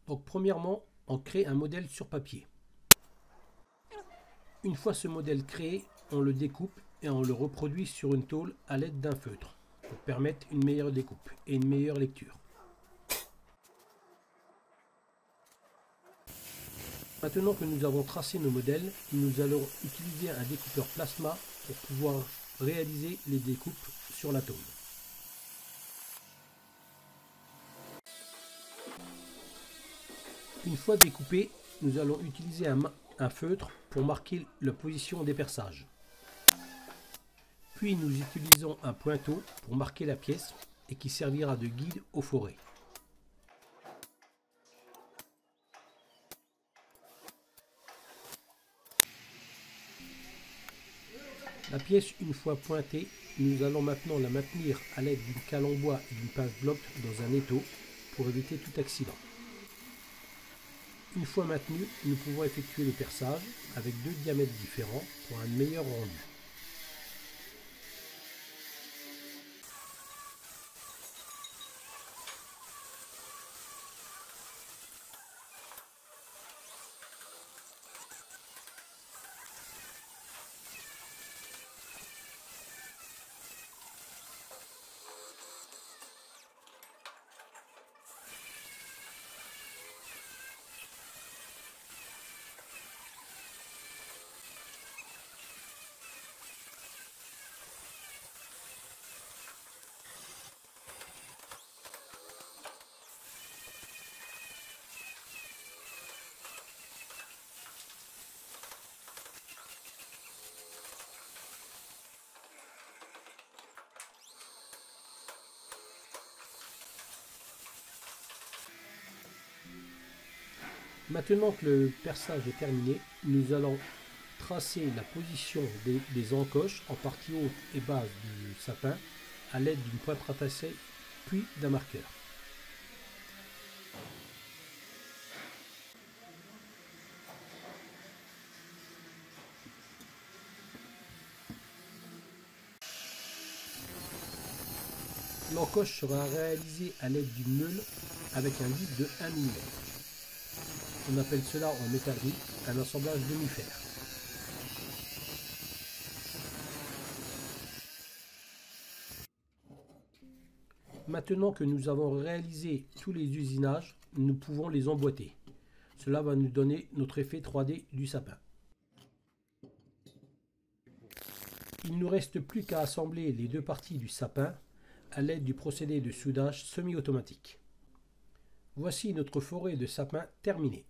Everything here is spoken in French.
Donc premièrement, on crée un modèle sur papier. Une fois ce modèle créé, on le découpe et on le reproduit sur une tôle à l'aide d'un feutre pour permettre une meilleure découpe et une meilleure lecture. Maintenant que nous avons tracé nos modèles, nous allons utiliser un découpeur plasma pour pouvoir réaliser les découpes sur la tôle. Une fois découpé, nous allons utiliser un feutre pour marquer la position des perçages. Puis nous utilisons un pointeau pour marquer la pièce et qui servira de guide au forêt. La pièce une fois pointée, nous allons maintenant la maintenir à l'aide d'une cale en bois et d'une pince bloc dans un étau pour éviter tout accident. Une fois maintenue, nous pouvons effectuer le perçage avec deux diamètres différents pour un meilleur rendu. Maintenant que le perçage est terminé, nous allons tracer la position des encoches en partie haute et basse du sapin à l'aide d'une pointe ratacée puis d'un marqueur. L'encoche sera réalisée à l'aide d'une meule avec un vide de 1 mm. On appelle cela en métallerie un assemblage demi-fer. Maintenant que nous avons réalisé tous les usinages, nous pouvons les emboîter. Cela va nous donner notre effet 3D du sapin. Il ne nous reste plus qu'à assembler les deux parties du sapin à l'aide du procédé de soudage semi-automatique. Voici notre forêt de sapin terminée.